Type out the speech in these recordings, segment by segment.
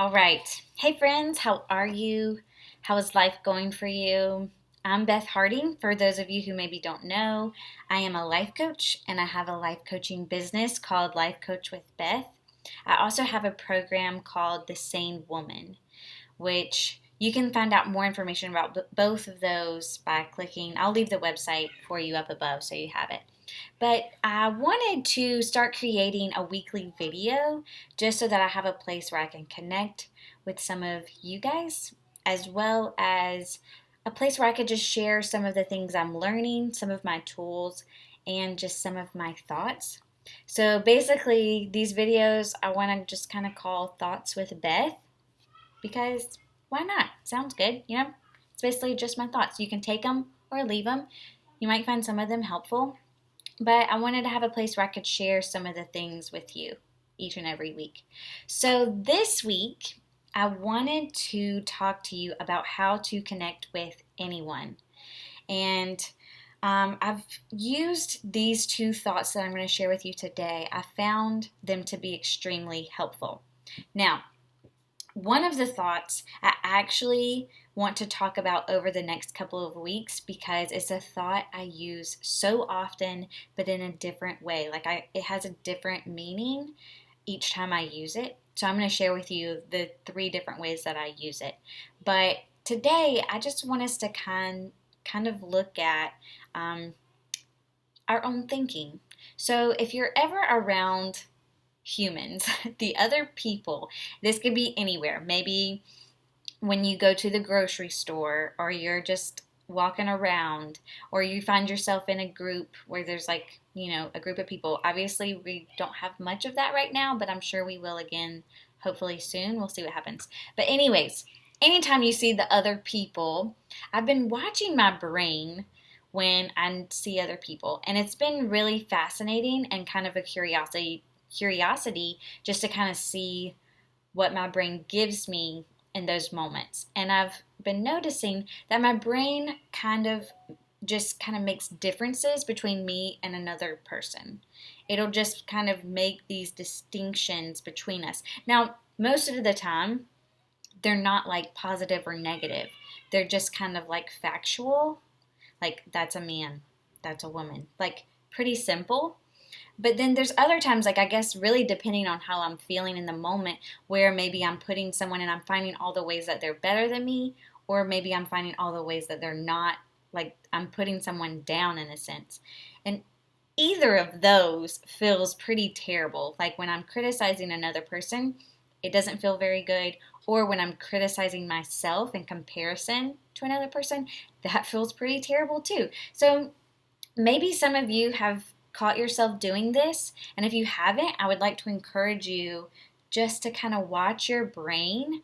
All right. Hey, friends, how are you? How is life going for you? I'm Beth Harding. For those of you who maybe don't know, I am a life coach and I have a life coaching business called Life Coach with Beth. I also have a program called The Sane Woman, which you can find out more information about both of those by clicking. I'll leave the website for you up above so you have it. But I wanted to start creating a weekly video just so that I have a place where I can connect with some of you guys, as well as a place where I could just share some of the things I'm learning, some of my tools, and just some of my thoughts. So basically, these videos I want to just kind of call Thoughts with Beth because why not? Sounds good, you know? It's basically just my thoughts. You can take them or leave them. You might find some of them helpful, but I wanted to have a place where I could share some of the things with you each and every week. So this week, I wanted to talk to you about how to connect with anyone. And I've used these two thoughts that I'm going to share with you today. I found them to be extremely helpful. Now, one of the thoughts I actually want to talk about over the next couple of weeks because it's a thought I use so often, but in a different way. It has a different meaning each time I use it. So I'm going to share with you the three different ways that I use it. But today, I just want us to kind of look at our own thinking. So if you're ever around humans, the other people, this could be anywhere. Maybe when you go to the grocery store, or you're just walking around, or you find yourself in a group where there's a group of people. Obviously, we don't have much of that right now, but I'm sure we will again, hopefully soon. We'll see what happens. But, anyways, anytime you see the other people, I've been watching my brain when I see other people, and it's been really fascinating and kind of a curiosity just to kind of see what my brain gives me in those moments. And I've been noticing that my brain kind of makes differences between me and another person. It'll just kind of make these distinctions between us. Now, most of the time, they're not like positive or negative. They're just kind of like factual, like that's a man, that's a woman. Like pretty simple. But then there's other times, like I guess really depending on how I'm feeling in the moment, where maybe I'm putting someone and I'm finding all the ways that they're better than me, or maybe I'm finding all the ways that they're not, like I'm putting someone down in a sense. And either of those feels pretty terrible. Like when I'm criticizing another person, it doesn't feel very good. Or when I'm criticizing myself in comparison to another person, that feels pretty terrible too. So maybe some of you have caught yourself doing this, and if you haven't, I would like to encourage you just to kind of watch your brain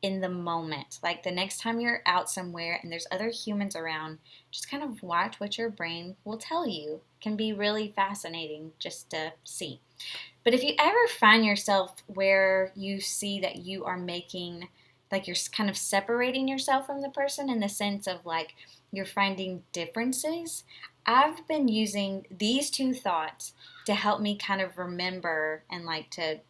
in the moment. Like the next time you're out somewhere and there's other humans around, just kind of watch what your brain will tell you. It can be really fascinating just to see. But if you ever find yourself where you see that you are making, like you're kind of separating yourself from the person in the sense of like you're finding differences, I've been using these two thoughts to help me kind of remember and like to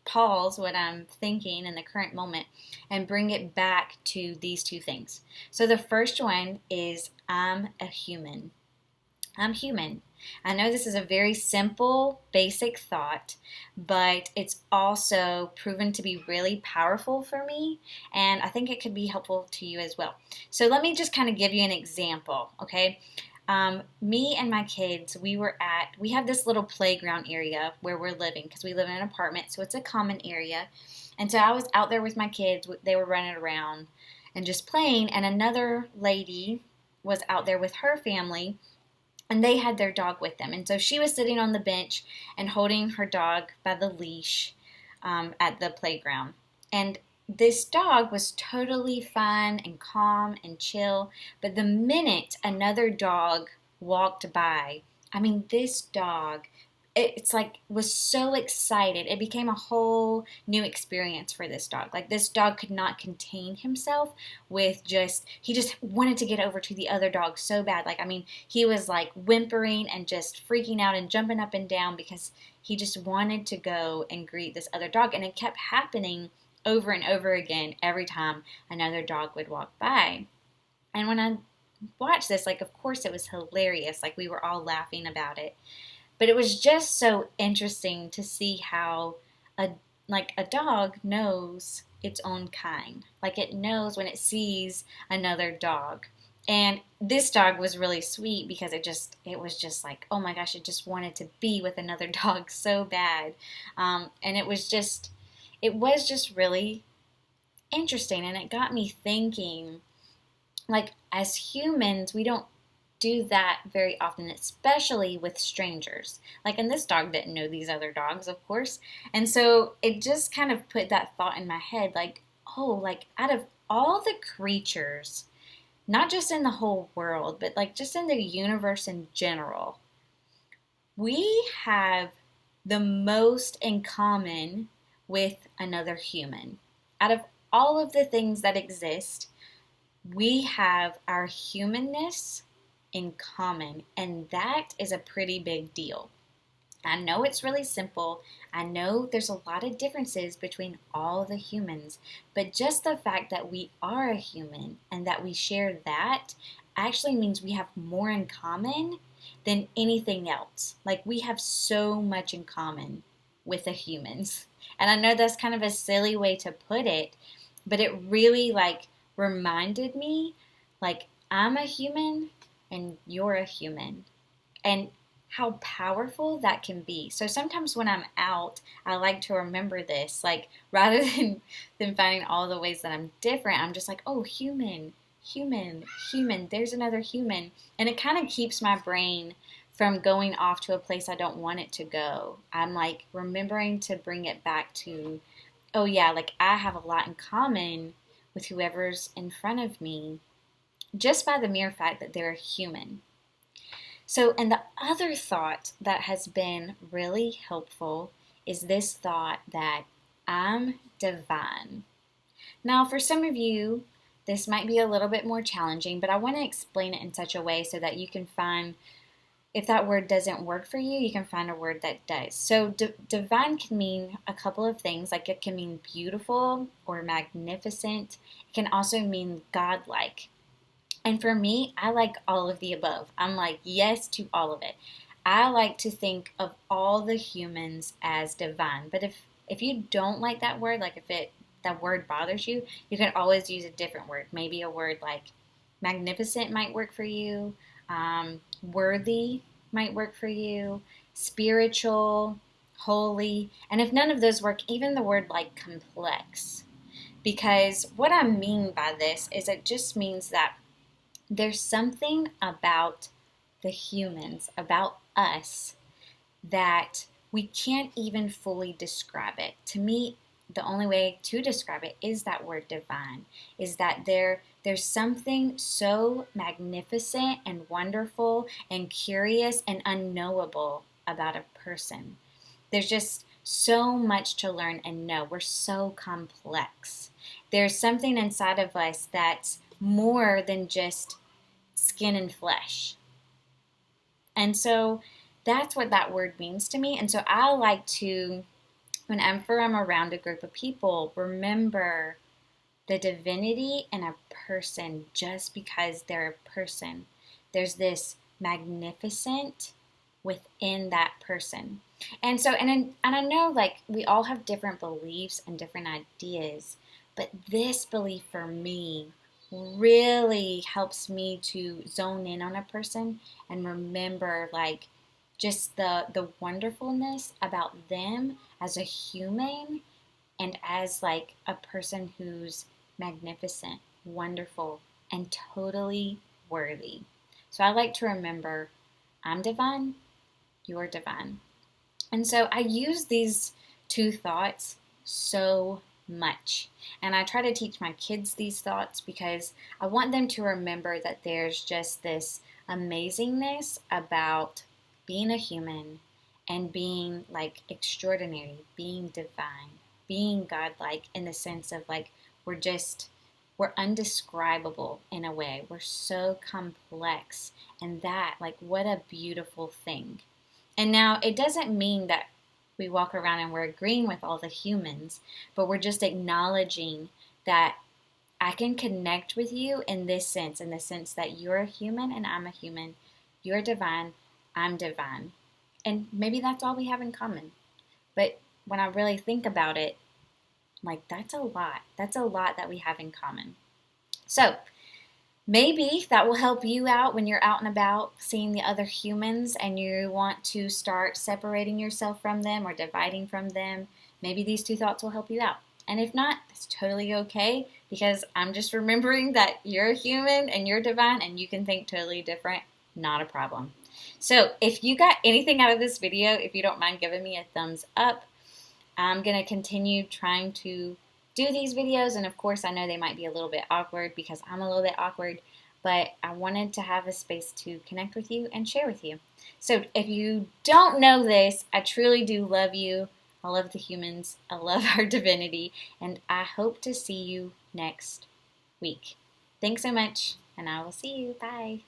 pause what I'm thinking in the current moment and bring it back to these two things. So the first one is I'm a human. I'm human. I know this is a very simple, basic thought, but it's also proven to be really powerful for me, and I think it could be helpful to you as well. So let me just kind of give you an example, okay? Me and my kids, we have this little playground area where we're living because we live in an apartment, so it's a common area. And so I was out there with my kids, they were running around and just playing, and another lady was out there with her family and they had their dog with them. And so she was sitting on the bench and holding her dog by the leash at the playground. And this dog was totally fine and calm and chill. But the minute another dog walked by, I mean, this dog, it's like was so excited. It became a whole new experience for this dog. Like this dog could not contain himself with he just wanted to get over to the other dog so bad. Like, I mean, he was like whimpering and just freaking out and jumping up and down because he just wanted to go and greet this other dog. And it kept happening over and over again every time another dog would walk by. And when I watched this, like, of course it was hilarious. Like, we were all laughing about it. But it was just so interesting to see how a a dog knows its own kind. Like, it knows when it sees another dog. And this dog was really sweet because it was just like, oh my gosh, it just wanted to be with another dog so bad. And it was just really interesting, and it got me thinking, like, as humans, we don't do that very often, especially with strangers. Like, and this dog didn't know these other dogs, of course. And so it just kind of put that thought in my head, like, oh, like, out of all the creatures, not just in the whole world, but like just in the universe in general, we have the most in common with another human. Out of all of the things that exist, we have our humanness in common, and that is a pretty big deal. I know it's really simple. I know there's a lot of differences between all the humans, but just the fact that we are a human and that we share that actually means we have more in common than anything else. Like, we have so much in common with the humans. And I know that's kind of a silly way to put it, but it really, like, reminded me, like, I'm a human and you're a human. And how powerful that can be. So sometimes when I'm out, I like to remember this. Like, rather than finding all the ways that I'm different, I'm just like, oh, human, human, human. There's another human. And it kind of keeps my brain from going off to a place I don't want it to go. I'm like remembering to bring it back to, oh yeah, like, I have a lot in common with whoever's in front of me just by the mere fact that they're a human. So, and the other thought that has been really helpful is this thought that I'm divine. Now, for some of you, this might be a little bit more challenging, but I want to explain it in such a way so that you can find, if that word doesn't work for you, you can find a word that does. So, divine can mean a couple of things. Like, it can mean beautiful or magnificent. It can also mean godlike. And for me, I like all of the above. I'm like, yes to all of it. I like to think of all the humans as divine. But if you don't like that word, like, if that word bothers you, you can always use a different word. Maybe a word like magnificent might work for you. Worthy might work for you. Spiritual, holy. And if none of those work, even the word like complex. Because what I mean by this is it just means that there's something about the humans, about us, that we can't even fully describe it. To me, the only way to describe it is that word divine, is that there's something so magnificent and wonderful and curious and unknowable about a person. There's just so much to learn and know. We're so complex. There's something inside of us that's more than just skin and flesh. And so that's what that word means to me. And so I like to, whenever I'm around a group of people, remember the divinity in a person just because they're a person. There's this magnificent within that person. And so, and I know, like, we all have different beliefs and different ideas, but this belief for me really helps me to zone in on a person and remember, like, just the wonderfulness about them as a human and as, like, a person who's magnificent, wonderful, and totally worthy. So I like to remember I'm divine, you're divine. And so I use these two thoughts so much. And I try to teach my kids these thoughts because I want them to remember that there's just this amazingness about being a human and being, like, extraordinary, being divine, being godlike, in the sense of, like, we're undescribable in a way. We're so complex, and that, like, what a beautiful thing. And now it doesn't mean that we walk around and we're agreeing with all the humans, but we're just acknowledging that I can connect with you in this sense, in the sense that you're a human and I'm a human. You're divine, I'm divine. And maybe that's all we have in common. But when I really think about it, like, that's a lot. That's a lot that we have in common. So maybe that will help you out when you're out and about seeing the other humans and you want to start separating yourself from them or dividing from them. Maybe these two thoughts will help you out. And if not, it's totally okay, because I'm just remembering that you're a human and you're divine and you can think totally different. Not a problem. So if you got anything out of this video, if you don't mind giving me a thumbs up, I'm going to continue trying to do these videos. And of course, I know they might be a little bit awkward because I'm a little bit awkward, but I wanted to have a space to connect with you and share with you. So if you don't know this, I truly do love you. I love the humans. I love our divinity. And I hope to see you next week. Thanks so much, and I will see you. Bye.